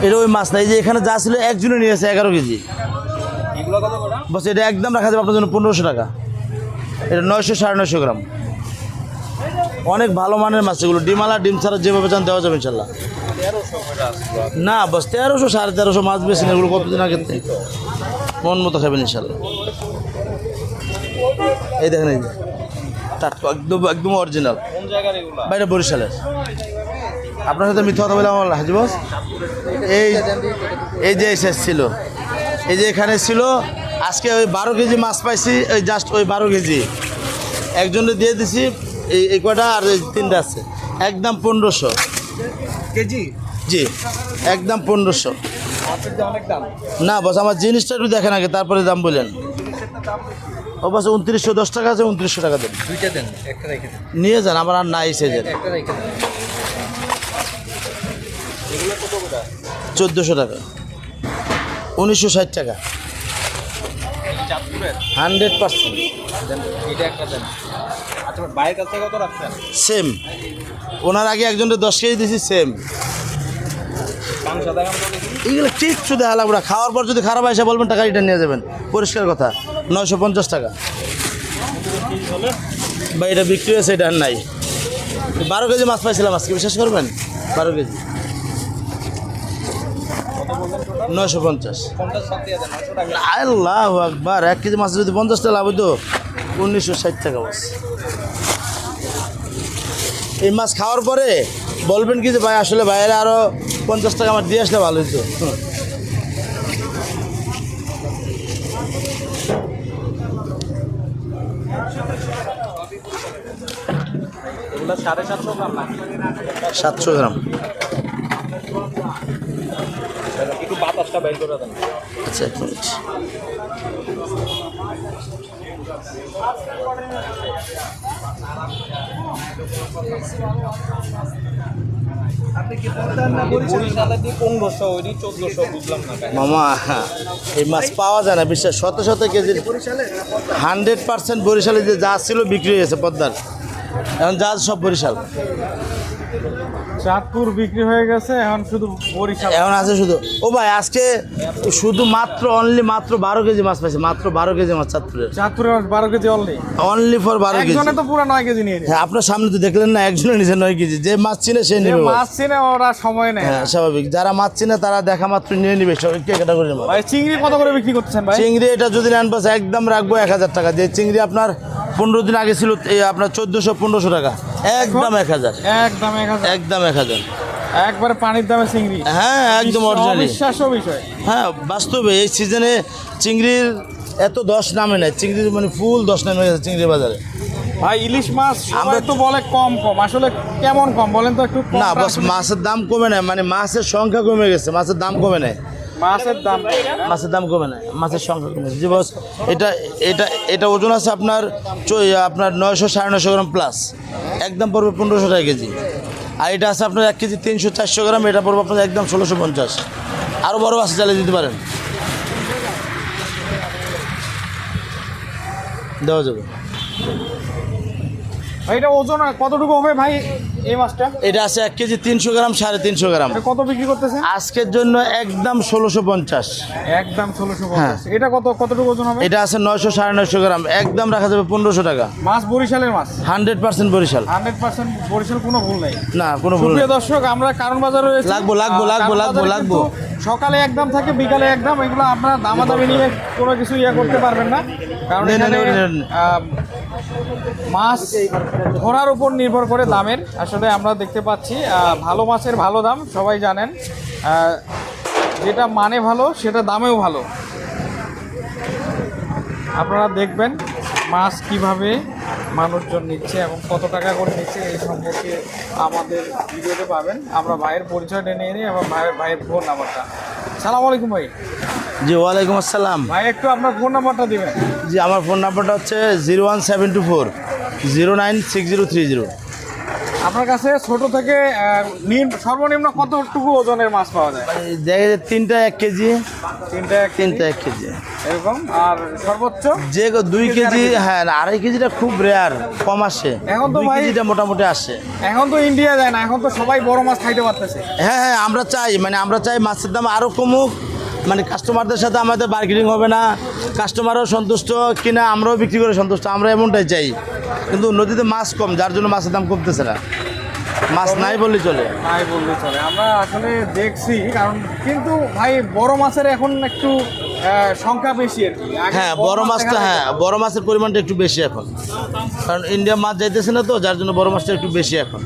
এটা ওই মাছ না, এই যে এখানে যা ছিল একজনে নিয়েছে 11 কেজি। বস এটা একদম রাখা যাবে আপনার জন্য 1500 টাকা। এটা 900 950 গ্রাম, অনেক ভালো মানের মাছ এগুলো। ডিমালা ডিম ছাড়া যেভাবে চান দেওয়া যাবে ইনশাল্লাহ। না বস 1300 1350 মাছ বেশি না, এগুলো কতদিন আগে মন মতো খাবেন ইনশাল্লাহ। এই দেখেন এই যে টাটকা একদম একদম অরিজিনাল। বাইরে বরিশালের। আপনার সাথে মিথ্যা কথা বলে আমার হাজি বস। এই যে শেষ ছিল, এই যে এখানে ছিল আজকে ওই 12 কেজি মাছ পাইছি, ওই জাস্ট ওই 12 কেজি একজনে দিয়ে দিছি। এই কয়টা আর এই 3টা আছে, একদম 1500 কেজি। জি একদম 1500। না বস আমার জিনিসটা একটু দেখেন আগে, তারপরে দাম বললেন। ও বস 2910 টাকা আছে, 2900 টাকা দেন। দুইটা দেন, একটা রেখে দেন। নিয়ে যান, আমার আর নাই সেজের। একটা রেখে দেন। এগুলো কত করে? 1400 টাকা, 1960 টাকা, 100%। এটা একটা দেন। আচ্ছা বাইরের কাছ থেকে কত রাখছেন? সেম, ওনার আগে একজনের 10 কেজি দিয়েছি সেম। মাংস দেখান তো দেখি। এইগুলো কিচ্ছু দেখা লাগবে না, খাওয়ার পর যদি খারাপ আসে বলবেন টাকা রিটার্ন নিয়ে যাবেন, পরিষ্কার কথা। 950 টাকা বা এটা বিক্রি হয়েছে, এটা আর নাই। 12 কেজি মাছ পাইছিলাম আজকে, বিশ্বাস করবেন? 12 কেজি 950। আল্লাহু আকবার, 1 কেজি মাছ যদি 50 টাকা লাভ হইতো, 1960 টাকা মাছ। এই মাছ খাওয়ার পরে বলবেন কি যে ভাই আসলে বাইরে আরও 50 টাকা আমার দিয়ে আসলে ভালো হতো। এগুলো 750 গ্রাম না? 700 গ্রাম। একটু বাতাসটা বের করে দেন। আচ্ছা 1 মিনিট। আপনি কি বলতেন না বরিশালে দিয়ে 1500 ওইটি 1400 বুঝলাম না কেন? মামা এই মাছ পাওয়া যায় না, বিশ্বাস। শত শত কেজি 100% বরিশালে যে যা ছিল বিক্রি হয়েছে পদ্মার, এখন যা সব বরিশাল। চাঁদপুর বিক্রি হয়ে গেছে, এখন শুধু বরিশাল। এখন আছে শুধু। ও ভাই আজকে শুধু মাত্র অনলি মাত্র 12 কেজি মাছ পাইছে, মাত্র 12 কেজি মাছ চাঁদপুরের। চাঁদপুরে 12 কেজি অনলি ফর 12 কেজি। একজনে তো পুরো 9 কেজি নিয়ে নিয়ে। হ্যাঁ আপনার সামনে তো দেখলেন না, একজনে নিচে 9 কেজি। যে মাছ চিনে সে নেবে। মাছ চিনে ওরা সময় নেয়। হ্যাঁ স্বাভাবিক, যারা মাছ চিনে তারা দেখা মাত্র নিয়ে নিবে সব ক্যাটাগরির মাছ। ভাই চিংড়ি কত করে বিক্রি করতেছেন ভাই? চিংড়ি এটা যদি নেন বাস একদম রাখবো 1000 টাকা। যে চিংড়ি আপনার 15 দিন আগে ছিল এই আপনার 1400-1500 টাকা, একদম 1000। একদম 1000। একদম 1000। একবারে পানির দামে চিংড়ি। হ্যাঁ একদম অরিজিনাল। বিশ্বাস বিষয়। হ্যাঁ বাস্তবে এই সিজনে চিংড়ির এত 10 নামে নাই, চিংড়ির মানে ফুল 10 নামে গেছে চিংড়ির বাজারে। ভাই ইলিশ মাছ আমরা তো বলে কম, আসলে কেমন কম বলেন তো একটু? না বস মাছের দাম কমে নাই, মানে মাছের সংখ্যা কমে গেছে, মাছের দাম কমে নাই। মাছের দাম কমে নাই, মাছের সংখ্যা কমে গেছে। জি বস, এটা এটা এটা ওজন আছে আপনার 900 950 গ্রাম প্লাস, একদম পড়বে 1500 টাকা কেজি। আর এটা আছে আপনার 1 কেজি 300-400 গ্রাম, এটা পড়বে আপনার একদম 1650। আরও বড় আছে, চালিয়ে দিতে পারেন, দেওয়া যাবে। ভাই এটা ওজন কতটুকু হবে ভাই এই মাছটা? এটা আছে 1 কেজি 300 গ্রাম, 350 গ্রাম। এটা কত বিক্রি করতেছেন আজকের জন্য একদম 1650। একদম 1650। এটা কতটুকু ওজন হবে? এটা আছে 900 950 গ্রাম, একদম রাখা যাবে 1500 টাকা। মাছ বরিশালের মাছ, 100% বরিশাল। 100% বরিশাল, কোনো ভুল নাই। না কোনো ভুল প্রিয় নেই। দর্শক, আমরা কারণ বাজারে রয়েছি। লাগবো। সকালে একদম থাকে, বিকালে একদম। এগুলো আপনারা দামাদামি নিয়ে কোনো কিছু করতে পারবেন না, কারণ এখানে মাছ ধরার উপর নির্ভর করে দামের। আসলে আমরা দেখতে পাচ্ছি ভালো মাছের ভালো দাম, সবাই জানেন। যেটা মানে ভালো সেটা দামেও ভালো। আপনারা দেখবেন মাছ কিভাবে মানুষজন নিচ্ছে এবং কত টাকা করে নিচ্ছে, এই সম্পর্কে আমাদের ভিডিওতে পাবেন। আমরা ভাইয়ের পরিচয়টা নিয়ে নিই এবং ভাইয়ের ফোন নাম্বারটা। সালাম আলাইকুম ভাই। জি ওয়ালাইকুম আসসালাম। ভাই একটু আপনার ফোন নাম্বারটা দিবেন। জি আমার ফোন নাম্বারটা হচ্ছে 01724 096030। আপনার কাছে ছোট থেকে সর্বনিম্ন কতটুকু ওজনের মাছ পাওয়া যায়? দেখা যায় 3টা 1 কেজি, তিনটা 1 কেজি এরকম। আর সর্বোচ্চ যে 2 কেজি, হ্যাঁ 2.5 কেজিটা খুব রেয়ার, কম আসে। এখন তো 2 ভাই- কেজিটা মোটামুটি আসে। এখন তো ইন্ডিয়া যায় না, এখন তো সবাই বড় মাছ খাইতে পারতেছে। হ্যাঁ, আমরা চাই মাছের দাম আরও কমুক, মানে কাস্টমারদের সাথে আমাদের বার্গেনিং হবে না, কাস্টমারও সন্তুষ্ট কিনা আমরাও বিক্রি করে সন্তুষ্ট, আমরা এমনটাই চাই। কিন্তু নদীতে মাছ কম, যার জন্য মাছের দাম কমতেছে না, মাছ নাই বললে চলে। নাই বললে চলে, আমরা আসলে দেখছি। কারণ কিন্তু ভাই বড় মাছের এখন একটু সংখ্যা বেশি আর কি। আগে হ্যাঁ বড় মাছটা, দেখা হ্যাঁ বড় মাছের পরিমাণটা একটু বেশি এখন, কারণ ইন্ডিয়া মাছ যাইতেছে না তো, যার জন্য বড় মাছটা একটু বেশি এখন।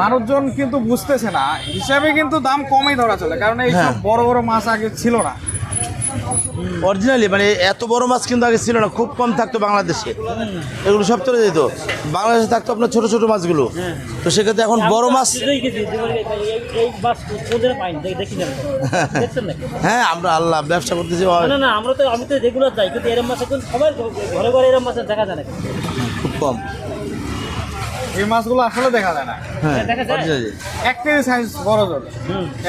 মানুষজন কিন্তু বুঝতেছে না, হিসাবে কিন্তু দাম কমই ধরা চলে। কারণ এই হ্যাঁ। সব বড় বড় মাছ আগে ছিল না। অরিজিনালি মানে এত বড় মাছ কিন্তু আগে ছিল না, খুব কম থাকতো বাংলাদেশে, এগুলো সব চলে যেত। বাংলাদেশে থাকতো আপনার ছোট ছোট মাছগুলো, তো সেক্ষেত্রে এখন বড় মাছ। হ্যাঁ আমরা আল্লাহ ব্যবসা করতেছি, না আমি তো রেগুলার যাই, কিন্তু এরম মাছ এখন সবার ঘরে ঘরে এরম মাছ দেখা যায় না। খুব কম। এই মাছগুলো আসলে দেখা যায় না। হ্যাঁ দেখা যায়? originally। 1 কেজি সাইজ বড় জোর,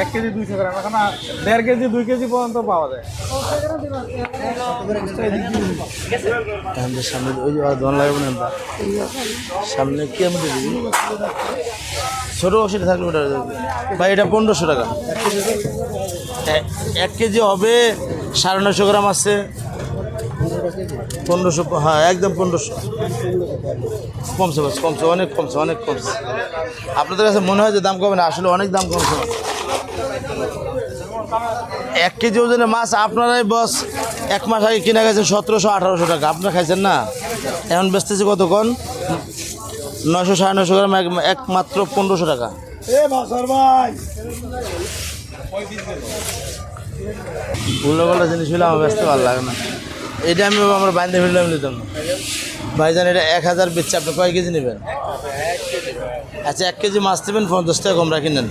1 কেজি 200 গ্রাম, এখন 1.5 কেজি 2 কেজি পর্যন্ত পাওয়া যায়। আমাদের সামনে ওই যে দোকান লাগাবো না আমরা, সামনে কি আমি দিবি ছোটো সেটা থাকলে ওটা ভাই, এটা 1500 টাকা। 1 কেজি হবে 950 গ্রাম আছে, 1500, হ্যাঁ একদম 1500। কমছে বাস, কমছে, অনেক কমছে। আপনাদের কাছে মনে হয় যে দাম কমে না, আসলে অনেক দাম কমছে। 1 কেজি ওজনের মাছ আপনারাই বস 1 মাস আগে কিনে গেছেন 1700-1800 টাকা, আপনারা খাইছেন না, এখন বেচতেছি কতক্ষণ 900-950 গ্রাম, একমাত্র 1500 টাকা। উল্লোপাল্টা জিনিস হলে আমার ব্যস্ত ভালো লাগে না, এটা আমি আমার বাইন্দে ফেললে আমি নিতাম না। ভাইজান এটা 1000 বেচছে, আপনি কয় কেজি নেবেন? আচ্ছা 1 কেজি মাছ নেবেন, 50 টাকা কম রাখি নেন।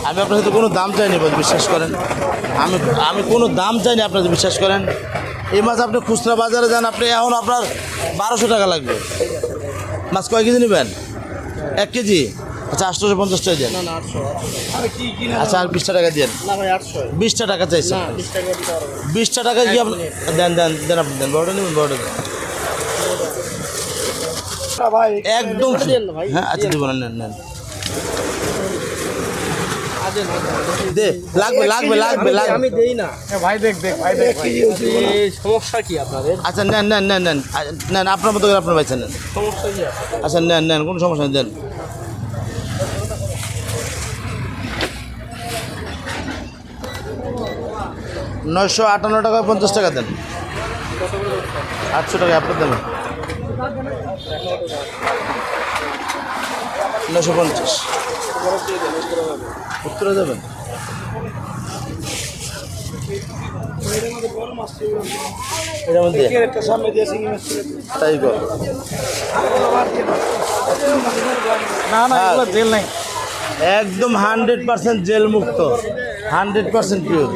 আমি আপনার সাথে কোনো দাম চাইনি, বিশ্বাস করেন, আমি কোনো দাম চাইনি, আপনার বিশ্বাস করেন। এই মাছ আপনি খুচরা বাজারে যান, আপনি এখন আপনার 1200 টাকা লাগবে। মাছ কয় কেজি নেবেন? 1 কেজি, আচ্ছা 850 টাকা দেন। আচ্ছা আর 20 টাকা দেন। 20 টাকা চাইছে, 20 টাকা কি আপনি দেন, আপনি দেন, বড়টা নেবেন, বড়টা দেন একদম। হ্যাঁ আচ্ছা দিব না, নেন দে, লাগবে। আমি দেই না ভাই দেখ ভাই। এই সমস্যা কি আপনাদের? আচ্ছা নেন আপনার মতো করে আপনার বাইছে নেন। সমস্যা কি? আচ্ছা নেন, কোনো সমস্যা নেই, দেন। $958 টাকা 50 টাকা দেন। 800 টাকা আপনার দেবেন। 950 উত্তরে দেবেন। এটার মধ্যে তাই কর। না এগুলো জেল নাই। একদম 100% জেল মুক্ত, 100% পিওর।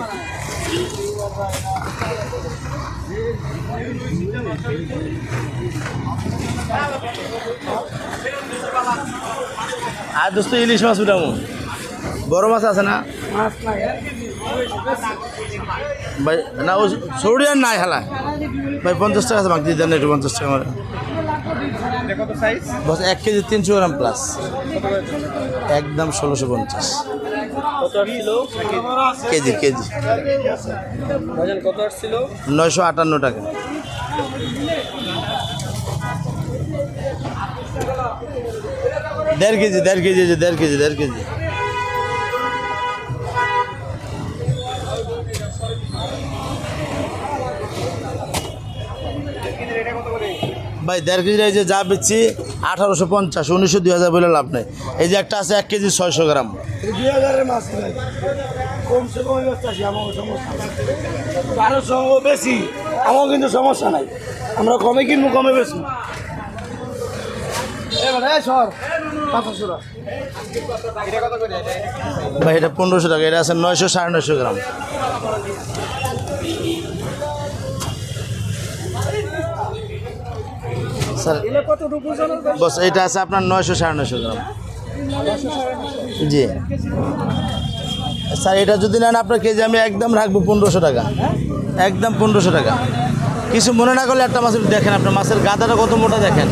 আর দোস্ত ইলিশ মাছ উঠাবো, বড় মাছ আছে না ভাই? না ও সৌরিয়ান নাই হেলা ভাই, 50 টাকা আছে, মাছ দিয়ে দেন একটু, 50 টাকা আমার বস। 1 কেজি 300 গ্রাম প্লাস, একদম 1650 কত আসছিল কেজি। ভাইজান? কত আসছিল? 958 টাকা। দেড় কেজি। ভাই 1.5 কেজি এই যে যা বেচছি 1850, 1900, 2000 বলে লাভ নেই। এই যে একটা আছে 1 কেজি 600 গ্রাম, 2000 মাছ নাই, কমসে কম বেচতেছি, আমার সমস্যা কারো সঙ্গে বেশি, আমার কিন্তু সমস্যা নাই, আমরা কমে কিনবো, কমে বেশি। সর 500 ভাই এটা 1500 টাকা, এটা আছে 900, 950 গ্রাম। স্যার এগুলো কতটুকু ওজন হবে? বস এটা আছে আপনার 900 950 গ্রাম। জি স্যার এটা যদি নেন আপনার কেজি আমি একদম রাখবো 1500 টাকা, একদম 1500 টাকা। কিছু মনে না করলে একটা মাছের দেখেন, আপনার মাছের গাদাটা কত মোটা দেখেন,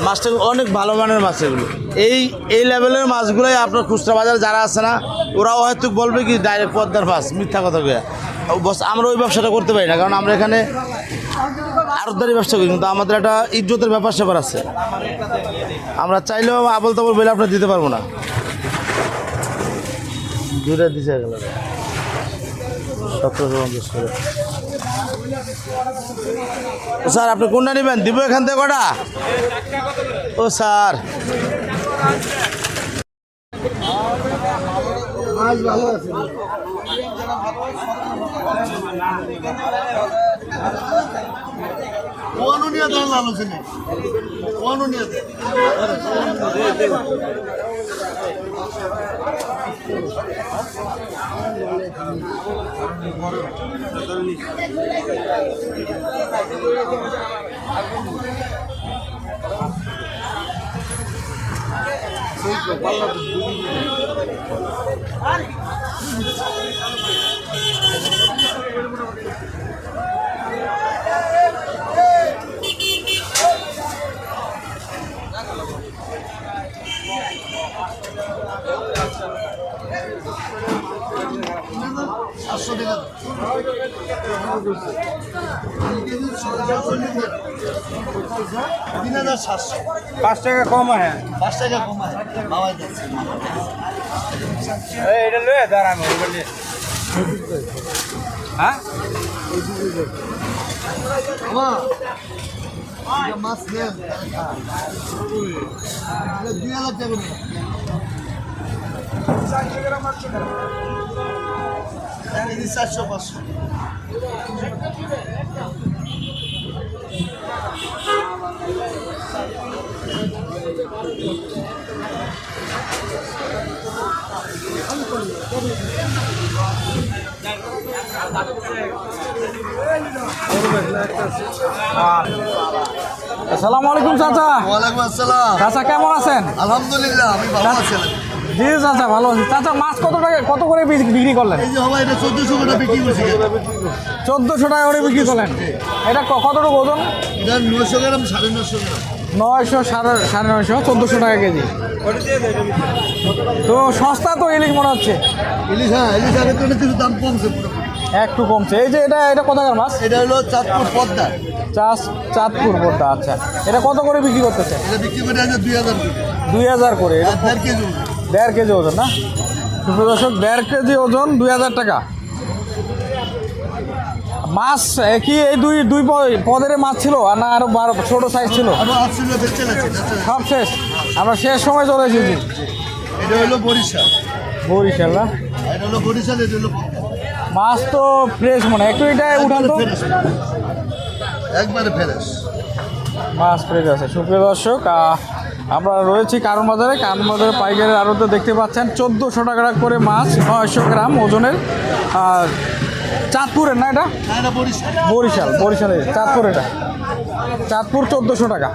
মাছটা অনেক ভালো মানের মাছ এগুলো। এই লেভেলের মাছগুলোই আপনার খুচরা বাজারে যারা আছে না ওরাও হয়তো বলবে কি ডাইরেক্ট পদ্মার মাছ, মিথ্যা কথা কয়ে। বস আমরা ওই ব্যবসাটা করতে পারি না, কারণ আমরা এখানে আড়তদারি ব্যবসা করি, কিন্তু আমাদের একটা ইজ্জতের ব্যাপার স্যাপার আছে। আমরা চাইলেও আবল তাবল বলে আপনার দিতে পারবো না। দুটা দিছে গেল 1750 করে। ও স্যার আপনি কোনটা নেবেন, দিব এখান থেকে কটা? ও স্যার মাছ ভালো আছে। নিয়ে দেন আলোচনা নিয়ে দেন। পাঁচ টাকা কম হয়। এটা লয়ে দাঁড়ানো হ্যাঁ মাছ নেন 2000 টাকা। 400-500। আসসালামু আলাইকুম চাচা। ওয়ালাইকুম আসসালাম। চাচা কেমন আছেন? আলহামদুলিল্লাহ আমি ভালো আছি। জি চাচা ভালো আছি। চাচা মাছ কত করে বিক্রি করলেন? এই যে হবে এটা 1400 করে বিক্রি করছি। 1400 টাকা করে বিক্রি করলেন। এটা কতটুকু ওজন? এটা 900 গ্রাম 950 গ্রাম। 900 950 1400 টাকা কেজি। তো সস্তা তো ইলিশ মনে হচ্ছে। ইলিশ আগের তুলনায় কিছু দাম কমছে। একটু কমছে। এই যে এটা কোথাকার মাছ? এটা হলো চাঁদপুর পদ্মা। চাঁদপুর পদ্মা। আচ্ছা এটা কত করে বিক্রি করতেছে? এটা বিক্রি করে আছে 2000 করে। 2000 করে। এটা 1.5 কেজি। 1.5 কেজি ওজন না? সুপ্রিয় দর্শক 1.5 কেজি ওজন 2000 টাকা। মাছ কি এই দুই পদের মাছ ছিল আর না আরো ছোট সাইজ ছিল? আরো আসছিল বেচে আছে। সব শেষ। আমরা শেষ সময় চলে এসেছি। এটা হলো বরিশাল। বরিশাল না? এটা হলো বরিশাল, এটা হলো পদ্মা। মাছ তো ফ্রেশ মনে হয়। একটু এটা উঠান তো। একবারে ফ্রেশ মাছ ফ্রেশ আছে। সুপ্রিয় দর্শক আমরা রয়েছি কারণ বাজারে পাইকারি আড়তে দেখতে পাচ্ছেন 1400 টাকা করে মাছ 900 গ্রাম ওজনের। চাঁদপুরের না এটা? বরিশালের চাঁদপুর। এটা চাঁদপুর 1400 টাকা।